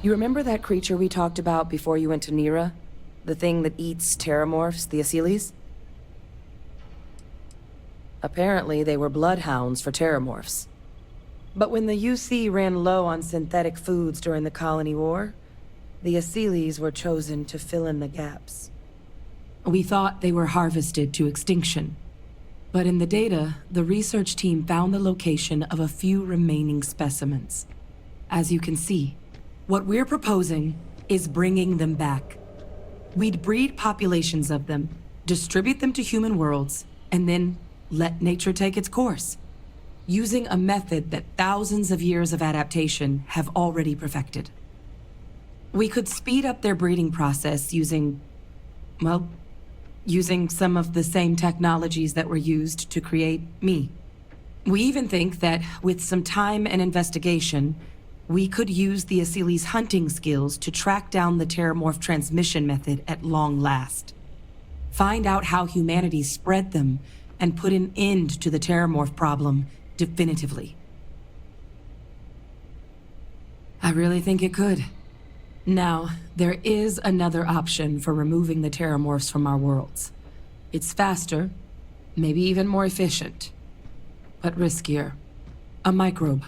You remember that creature we talked about before you went to Nira? The thing that eats Terrormorphs, the Aceles? Apparently, they were bloodhounds for Terrormorphs. But when the UC ran low on synthetic foods during the Colony War, the Aceles were chosen to fill in the gaps. We thought they were harvested to extinction. But in the data, the research team found the location of a few remaining specimens. As you can see, what we're proposing is bringing them back. We'd breed populations of them, distribute them to human worlds, and then let nature take its course, using a method that thousands of years of adaptation have already perfected. We could speed up their breeding process using some of the same technologies that were used to create me. We even think that with some time and investigation, we could use the Acele's hunting skills to track down the Terrormorph transmission method at long last. Find out how humanity spread them and put an end to the Terrormorph problem definitively. I really think it could. Now, there is another option for removing the Terrormorphs from our worlds. It's faster, maybe even more efficient, but riskier. A microbe.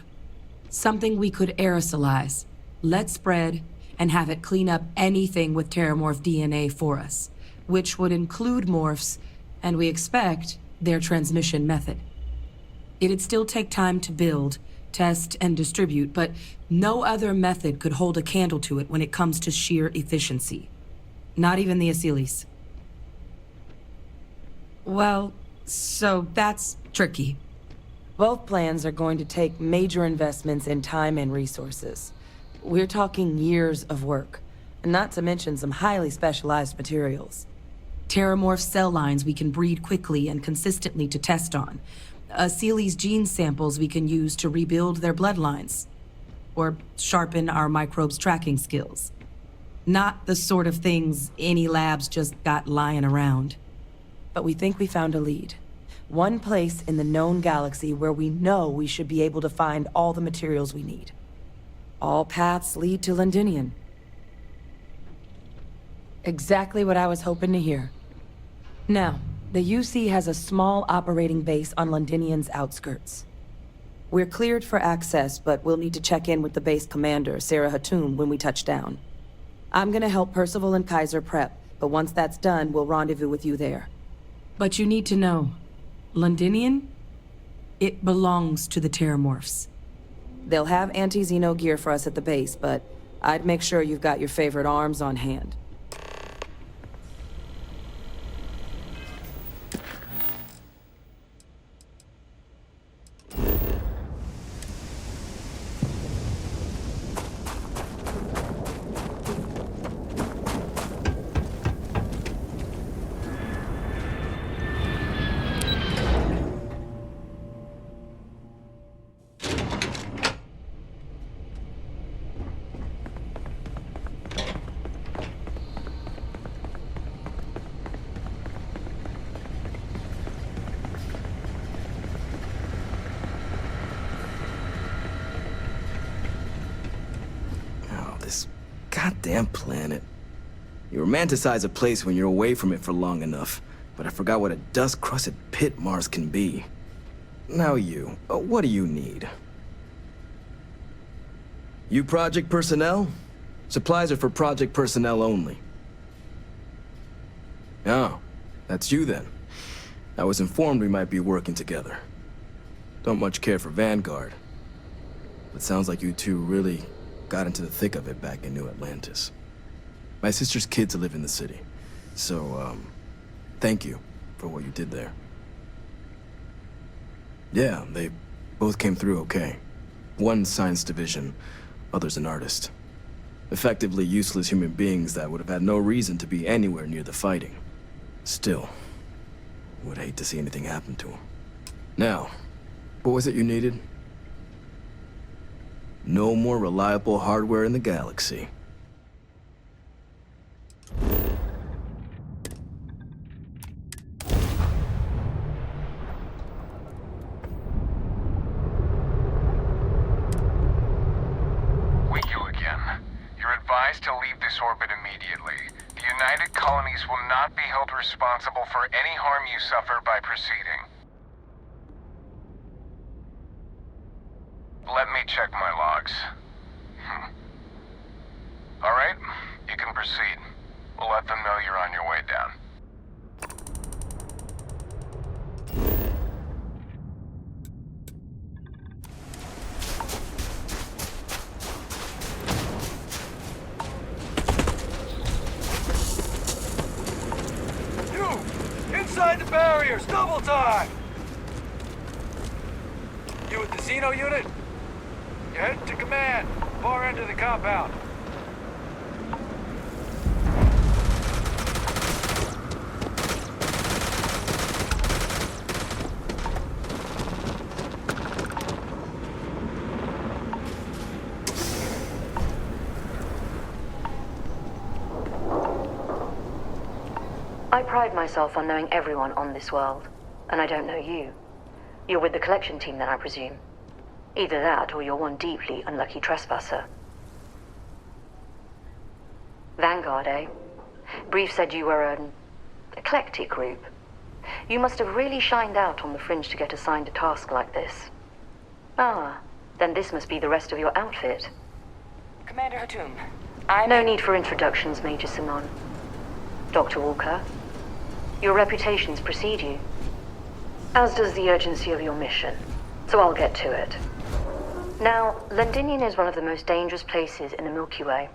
Something we could aerosolize, let spread, and have it clean up anything with Terrormorph DNA for us, which would include morphs, and we expect their transmission method. It'd still take time to build, test, and distribute, but no other method could hold a candle to it when it comes to sheer efficiency. Not even the Aceles. Well, so that's tricky. Both plans are going to take major investments in time and resources. We're talking years of work, not to mention some highly specialized materials. Terrormorph cell lines we can breed quickly and consistently to test on. Acele's gene samples we can use to rebuild their bloodlines. Or sharpen our microbes' tracking skills. Not the sort of things any labs just got lying around. But we think we found a lead. One place in the known galaxy where we know we should be able to find all the materials we need. All paths lead to Londinion. Exactly what I was hoping to hear. Now, the UC has a small operating base on Londinion's outskirts. We're cleared for access, but we'll need to check in with the base commander, Sarah Hatoum, when we touch down. I'm gonna help Percival and Kaiser prep, but once that's done, we'll rendezvous with you there. But you need to know, Londinion? It belongs to the Terrormorphs. They'll have anti-Xeno gear for us at the base, but I'd make sure you've got your favorite arms on hand. Goddamn planet. You romanticize a place when you're away from it for long enough, but I forgot what a dust-crusted pit Mars can be. Now you, what do you need? You project personnel? Supplies are for project personnel only. Oh, that's you then. I was informed we might be working together. Don't much care for Vanguard, but sounds like you two really got into the thick of it back in New Atlantis. My sister's kids live in the city, so, thank you for what you did there. Yeah, they both came through okay. One science division, other's an artist. Effectively useless human beings that would have had no reason to be anywhere near the fighting. Still, would hate to see anything happen to them. Now, what was it you needed? No more reliable hardware in the galaxy. advised to leave this orbit immediately. The United Colonies will not be held responsible for any harm you suffer by proceeding. Let me check my logs. Alright, you can proceed. We'll let them know you're on your way down. Inside the barriers, double time! You with the Xeno unit? You're heading to command, far end of the compound. I pride myself on knowing everyone on this world, and I don't know you. You're with the collection team then, I presume. Either that, or you're one deeply unlucky trespasser. Vanguard, eh? Brief said you were an eclectic group. You must have really shined out on the fringe to get assigned a task like this. Ah, then this must be the rest of your outfit. Commander Hatoum, No need for introductions, Major Simon. Dr. Walker, your reputations precede you, as does the urgency of your mission, so I'll get to it. Now, Londinion is one of the most dangerous places in the Milky Way.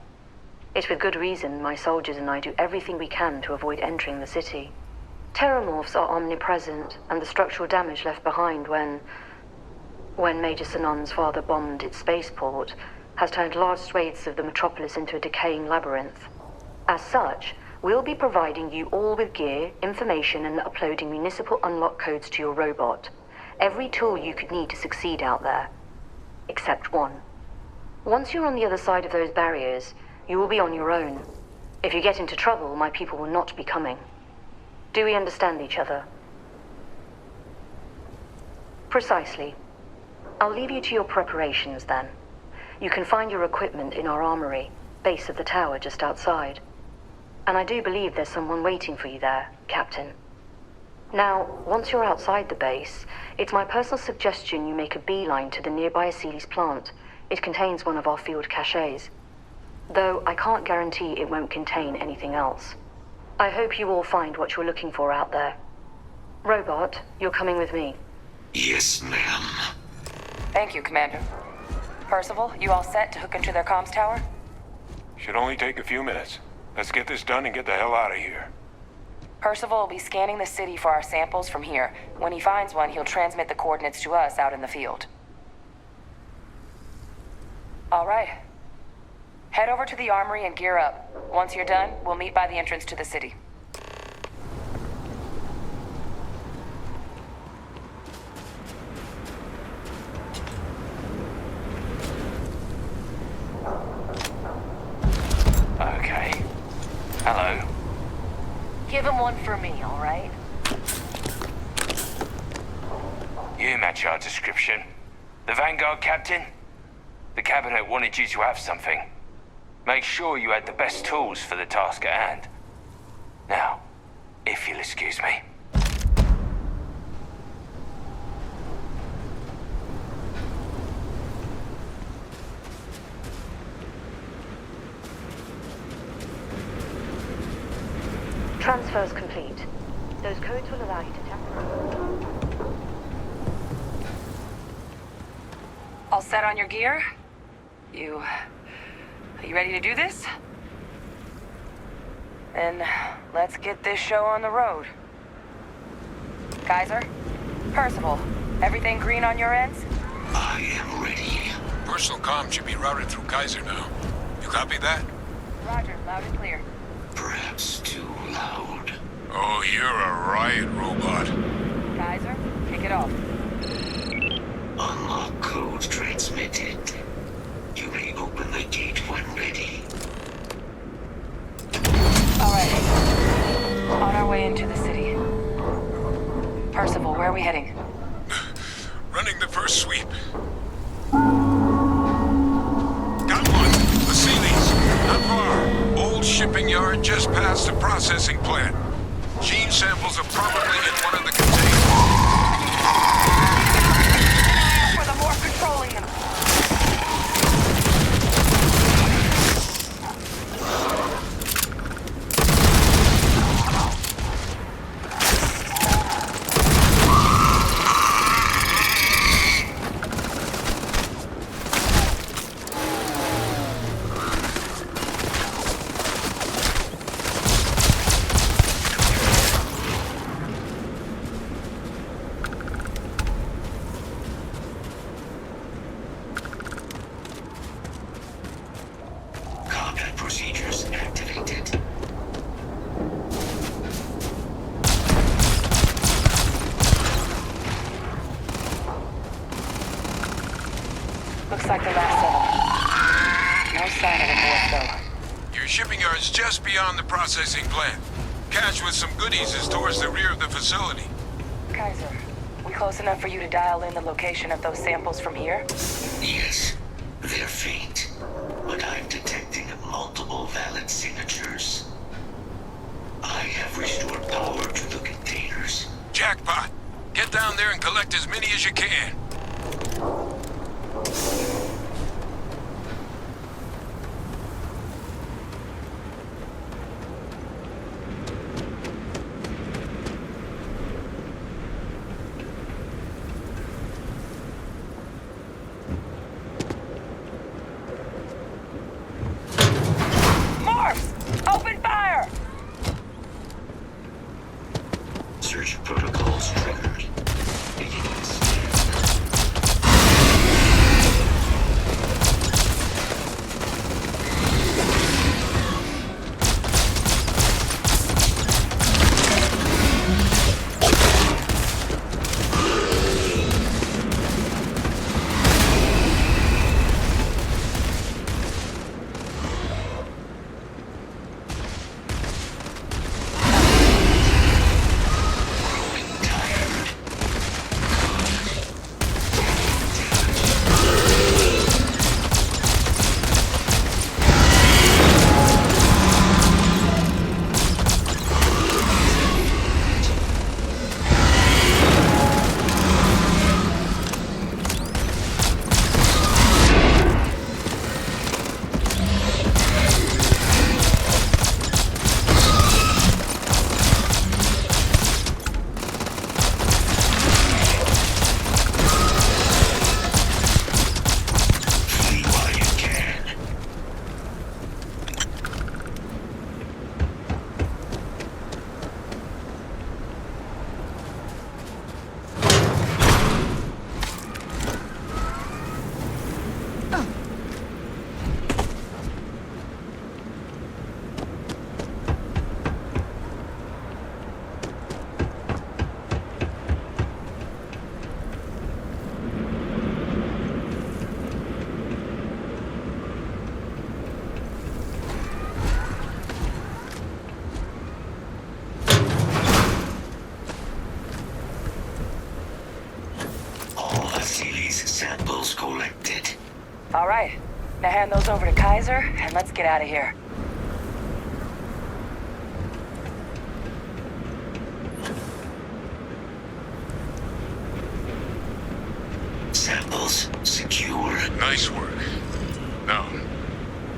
It's with good reason my soldiers and I do everything we can to avoid entering the city. Terrormorphs are omnipresent, and the structural damage left behind when Major Sinon's father bombed its spaceport has turned large swathes of the metropolis into a decaying labyrinth. As such, we'll be providing you all with gear, information, and uploading municipal unlock codes to your robot. Every tool you could need to succeed out there. Except one. Once you're on the other side of those barriers, you will be on your own. If you get into trouble, my people will not be coming. Do we understand each other? Precisely. I'll leave you to your preparations then. You can find your equipment in our armory, base of the tower just outside. And I do believe there's someone waiting for you there, Captain. Now, once you're outside the base, it's my personal suggestion you make a beeline to the nearby Acele's plant. It contains one of our field caches. Though I can't guarantee it won't contain anything else. I hope you all find what you're looking for out there. Robot, you're coming with me. Yes, ma'am. Thank you, Commander. Percival, you all set to hook into their comms tower? Should only take a few minutes. Let's get this done and get the hell out of here. Percival will be scanning the city for our samples from here. When he finds one, he'll transmit the coordinates to us out in the field. All right. Head over to the armory and gear up. Once you're done, we'll meet by the entrance to the city. Okay. Hello. Give him one for me, all right? You match our description. The Vanguard captain? The cabinet wanted you to have something. Make sure you had the best tools for the task at hand. Now, if you'll excuse me. Transfer's complete. Those codes will allow you to temporarily... All set on your gear? Are you ready to do this? Then let's get this show on the road. Kaiser? Percival, everything green on your ends? I am ready. Personal comm should be routed through Kaiser now. You copy that? Roger, loud and clear. Perhaps too loud. Oh, you're a riot robot. Kaiser, kick it off. Unlock code transmitted. You may open the gate when ready. All right. On our way into the city. Percival, where are we heading? Running the first sweep. Got one. Acele's. Not far. shipping yard just past the processing plant. Gene samples are probably in one of the containers. For the more controlling them. Combat procedures activated. Looks like the last of them. No sign of a morph, though. Your shipping yard's just beyond the processing plant. Cache with some goodies is towards the rear of the facility. Kaiser, we close enough for you to dial in the location of those samples from here? Yes, they're faint, but I'm detecting multiple valid signatures. I have restored power to the containers. Jackpot! Get down there and collect as many as you can. Morphs! Open fire! Search protocols triggered. Beginning scan. Acele's samples collected. All right. Now hand those over to Kaiser, and let's get out of here. Samples secure. Nice work. No.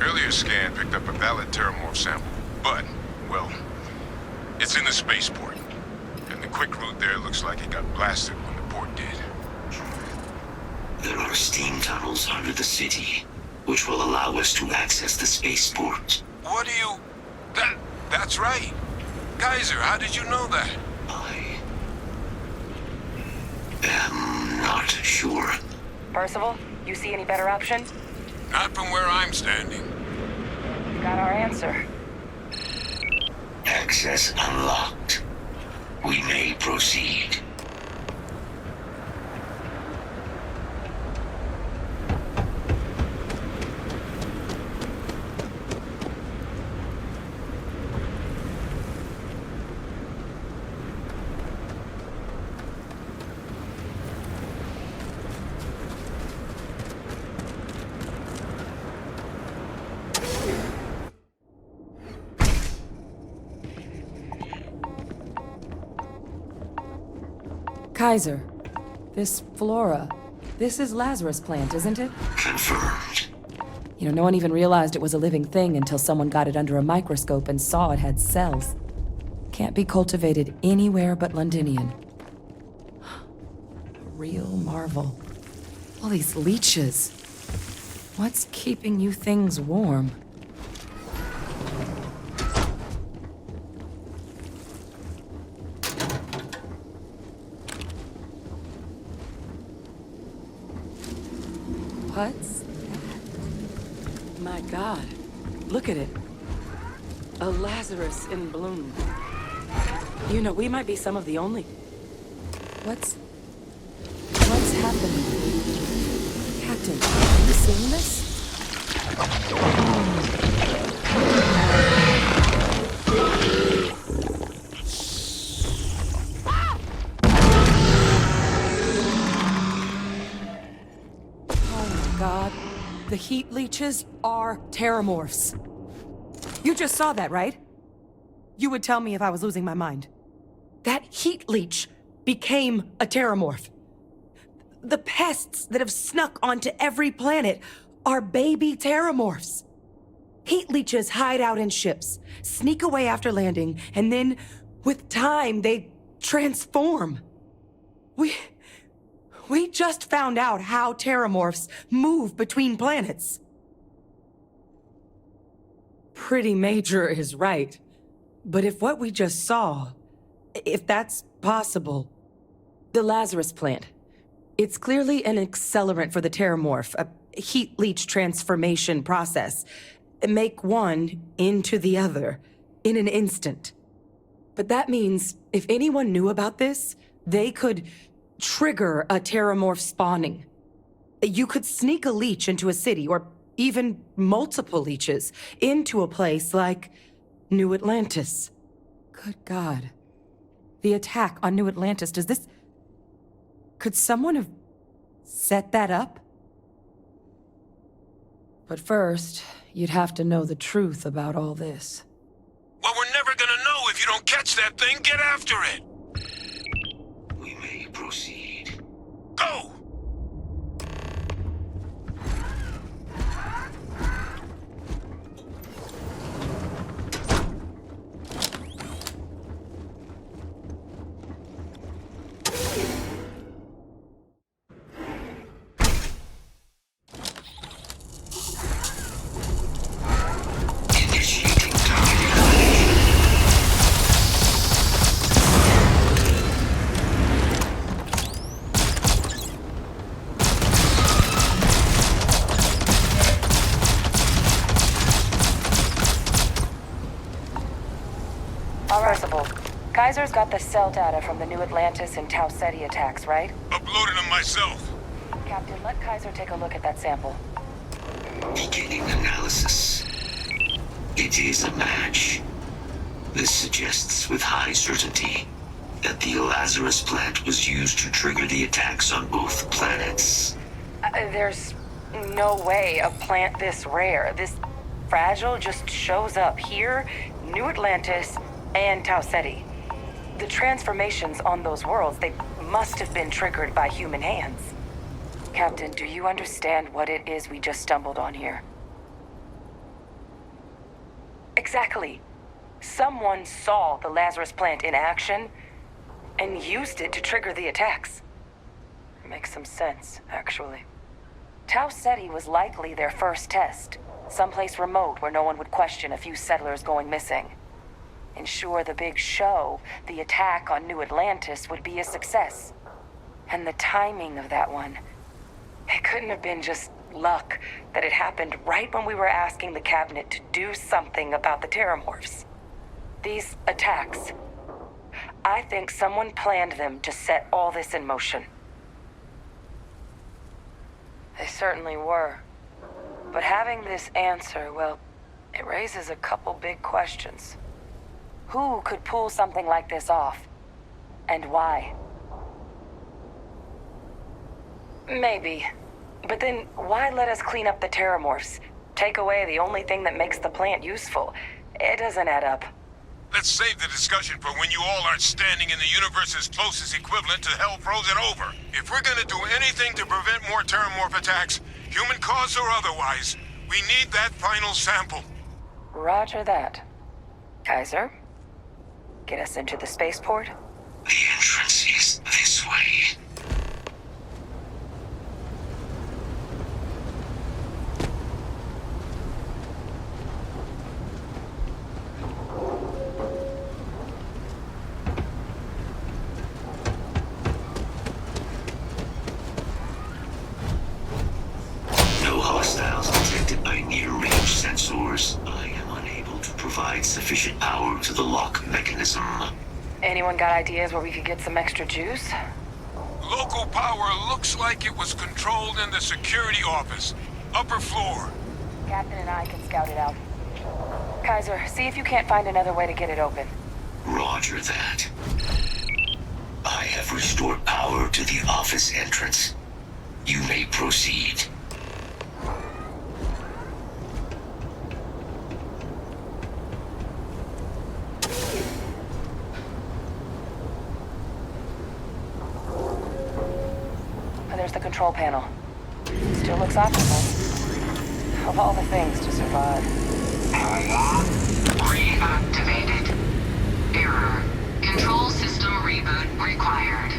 Earlier scan picked up a valid Terrormorph sample, but, well, it's in the Spaceport. And the quick route there looks like it got blasted when the port did. There are steam tunnels under the city, which will allow us to access the Spaceport. What do you... That's right. Kaiser, how did you know that? I am not sure. Percival, you see any better option? Not from where I'm standing. You got our answer. Access unlocked. We may proceed. Kaiser, this flora, this is Lazarus plant, isn't it? Confirmed. You know, no one even realized it was a living thing until someone got it under a microscope and saw it had cells. Can't be cultivated anywhere but Londinion. A real marvel. All these leeches. What's keeping you things warm? What's that? My God, look at it. A Lazarus in bloom. You know, we might be some of the only... What's happening? Captain, are you seeing this? God, the heat leeches are Terrormorphs. You just saw that, right? You would tell me if I was losing my mind. That heat leech became a Terrormorph. The pests that have snuck onto every planet are baby Terrormorphs. Heat leeches hide out in ships, sneak away after landing, and then, with time, they transform. We just found out how Terrormorphs move between planets. Pretty major is right. But if what we just saw, if that's possible, the Lazarus plant, it's clearly an accelerant for the Terrormorph, a heat leech transformation process. Make one into the other in an instant. But that means if anyone knew about this, they could trigger a Terrormorph spawning. You could sneak a leech into a city, or even multiple leeches, into a place like New Atlantis. Good God. The attack on New Atlantis, could someone have set that up? But first, you'd have to know the truth about all this. Well, we're never gonna know if you don't catch that thing. Get after it! We may proceed. Go! Initiating target evaluation. First of all, Kaiser's got the cell data from the New Atlantis and Tau Ceti attacks, right? Uploaded them myself. Captain, let Kaiser take a look at that sample. Beginning analysis. It is a match. This suggests with high certainty that the Lazarus plant was used to trigger the attacks on both planets. There's no way a plant this rare, this fragile, just shows up here, New Atlantis, and Tau Ceti. The transformations on those worlds, they must have been triggered by human hands. Captain, do you understand what it is we just stumbled on here? Exactly. Someone saw the Lazarus plant in action and used it to trigger the attacks. It makes some sense, actually. Tau Ceti was likely their first test, someplace remote where no one would question a few settlers going missing. Ensure the big show, the attack on New Atlantis, would be a success. And the timing of that one, it couldn't have been just luck that it happened right when we were asking the cabinet to do something about the Terrormorphs. These attacks, I think someone planned them to set all this in motion. They certainly were. But having this answer, well, it raises a couple big questions. Who could pull something like this off? And why? Maybe. But then, why let us clean up the Terrormorphs? Take away the only thing that makes the plant useful. It doesn't add up. Let's save the discussion for when you all aren't standing in the universe's closest equivalent to hell frozen over. If we're gonna do anything to prevent more Terrormorph attacks, human caused or otherwise, we need that final sample. Roger that. Kaiser, get us into the spaceport? The entrance is this way. No hostiles detected by near-range sensors. I am unable to provide sufficient power to the lock mechanism. Anyone got ideas where we could get some extra juice? Local power looks like it was controlled in the security office. Upper floor. Captain and I can scout it out. Kaiser, see if you can't find another way to get it open. Roger that. I have restored power to the office entrance. You may proceed. There's the control panel. Still looks optimal. Of all the things to survive. Reactivated. Error. Control system reboot required.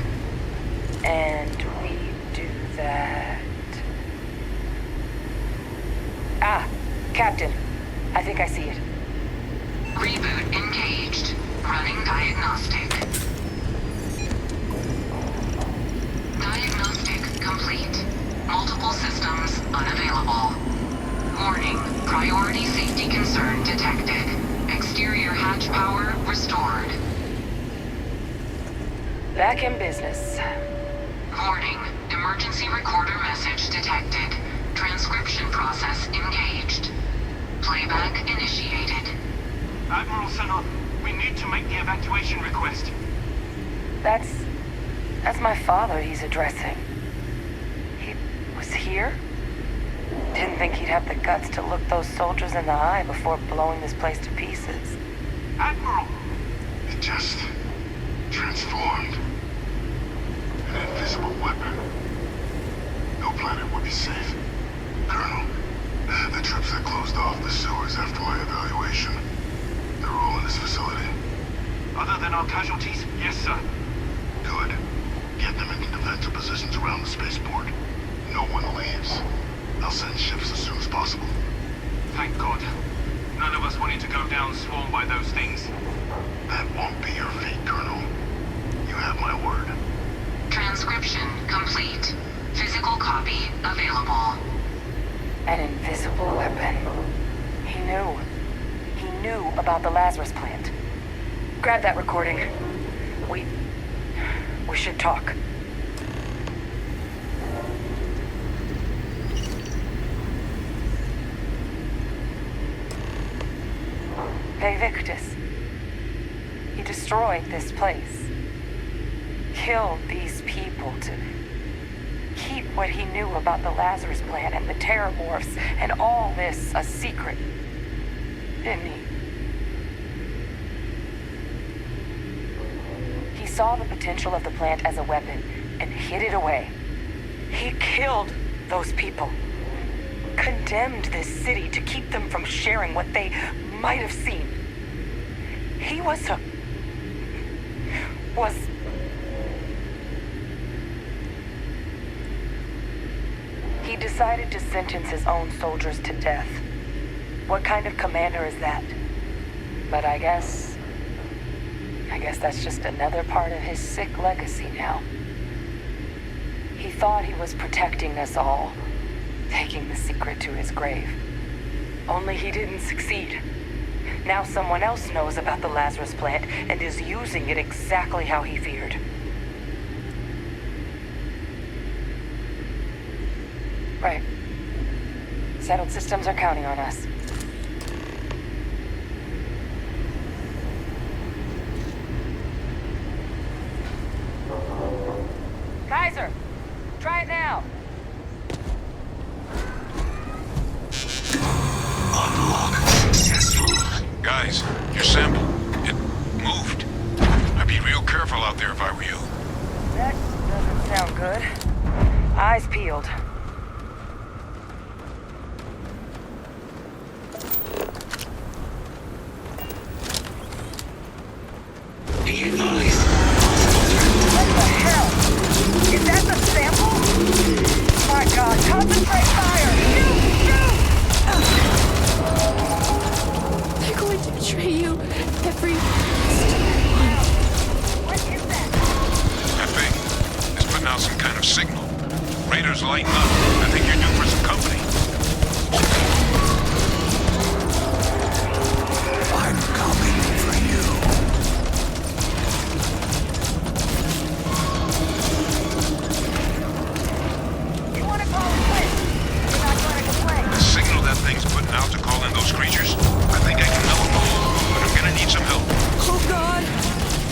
And we do that... Ah, Captain. I think I see it. Reboot engaged. Running diagnostic. Diagnostic complete. Multiple systems unavailable. Warning, priority safety concern detected. Exterior hatch power restored. Back in business. Warning, emergency recorder message detected. Transcription process engaged. Playback initiated. Admiral Sanon, we need to make the evacuation request. That's my father he's addressing. He was here? Didn't think he'd have the guts to look those soldiers in the eye before blowing this place to pieces. Admiral! It just transformed. An invisible weapon. No planet would be safe. Colonel, the troops that closed off the sewers after my evaluation, they're all in this facility. Other than our casualties? Yes, sir. Good. Get them into defensive positions around the spaceport. No one leaves. I'll send ships as soon as possible. Thank God. None of us wanted to go down swarmed by those things. That won't be your fate, Colonel. You have my word. Transcription complete. Physical copy available. An invisible weapon. He knew. He knew about the Lazarus plant. Grab that recording. We should talk. Hey, Victus. He destroyed this place. Killed these people to keep what he knew about the Lazarus plant and the Terrormorphs and all this a secret. Didn't he? He saw the potential of the plant as a weapon and hid it away. He killed those people. Condemned this city to keep them from sharing what they might have seen. He was He decided to sentence his own soldiers to death. What kind of commander is that? But I guess that's just another part of his sick legacy now. He thought he was protecting us all, taking the secret to his grave. Only he didn't succeed. Now someone else knows about the Lazarus plant and is using it exactly how he feared. Right. Settled systems are counting on us. Kaiser! Try it now! Unlock successful. Guys, your sample, out there if I were you. That doesn't sound good. Eyes peeled. Be advised. What the hell? Is that the sample? My god, concentrate fire! Shoot! They're going to betray you. Every... What is that? That thing is putting out some kind of signal. Raiders lighten up. I think you're due for some company. I'm coming for you. You want to call it quits? We're not going to complain. The signal that thing's putting out to call in those creatures, I think I can know them all, but I'm gonna need some help. Oh god!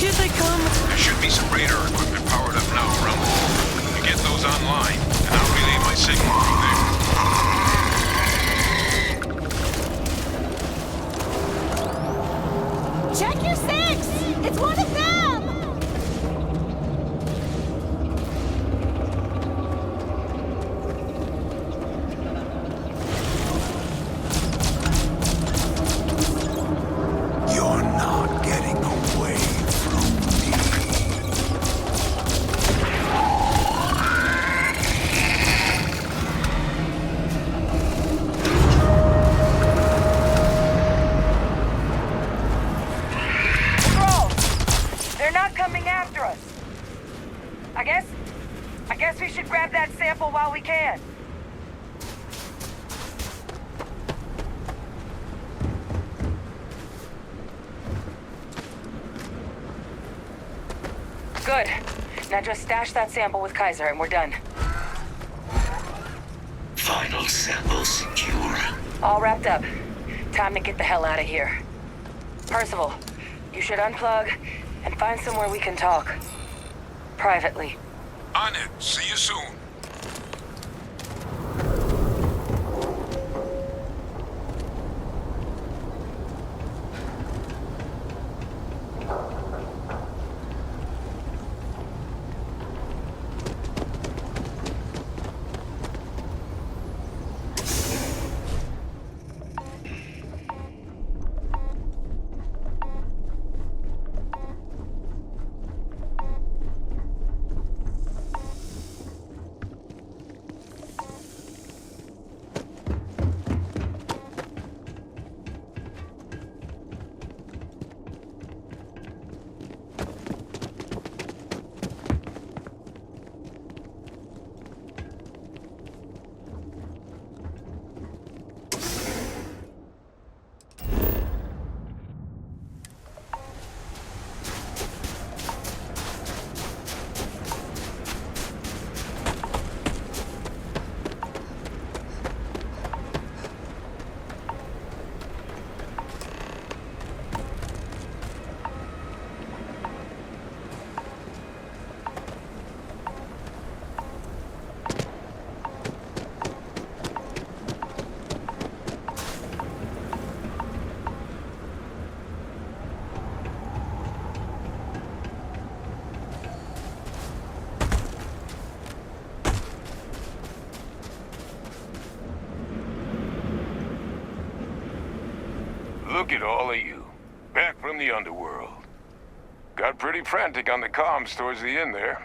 Here they come! There should be some radar equipment powered up now around the world. You get those online, and I'll relay my signal from there. Check your six! It's one of them! You're not getting away from me. They're not coming after us. I guess we should grab that sample while we can. Good. Now just stash that sample with Kaiser and we're done. Final sample secure. All wrapped up. Time to get the hell out of here. Percival, you should unplug and find somewhere we can talk. Privately. On it. See you soon. Look at all of you. Back from the underworld. Got pretty frantic on the comms towards the end there.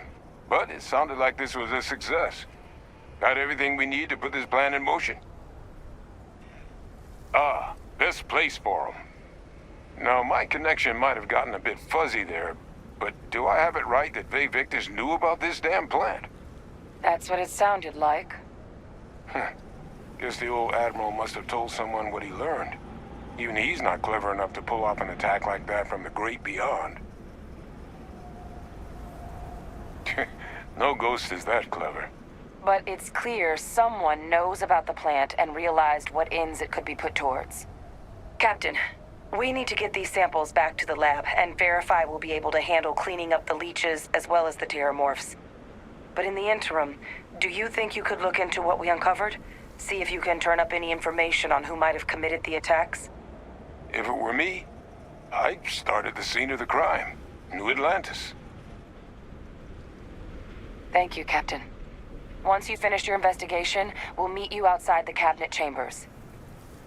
But it sounded like this was a success. Got everything we need to put this plan in motion. Best place for them. Now, my connection might have gotten a bit fuzzy there, but do I have it right that Vay Victus knew about this damn plant? That's what it sounded like. Guess the old Admiral must have told someone what he learned. Even he's not clever enough to pull off an attack like that from the great beyond. No ghost is that clever. But it's clear someone knows about the plant and realized what ends it could be put towards. Captain, we need to get these samples back to the lab and verify we'll be able to handle cleaning up the leeches as well as the Terrormorphs. But in the interim, do you think you could look into what we uncovered? See if you can turn up any information on who might have committed the attacks? If it were me, I'd start at the scene of the crime, New Atlantis. Thank you, Captain. Once you finish your investigation, we'll meet you outside the cabinet chambers.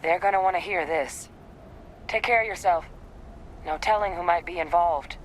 They're gonna want to hear this. Take care of yourself. No telling who might be involved.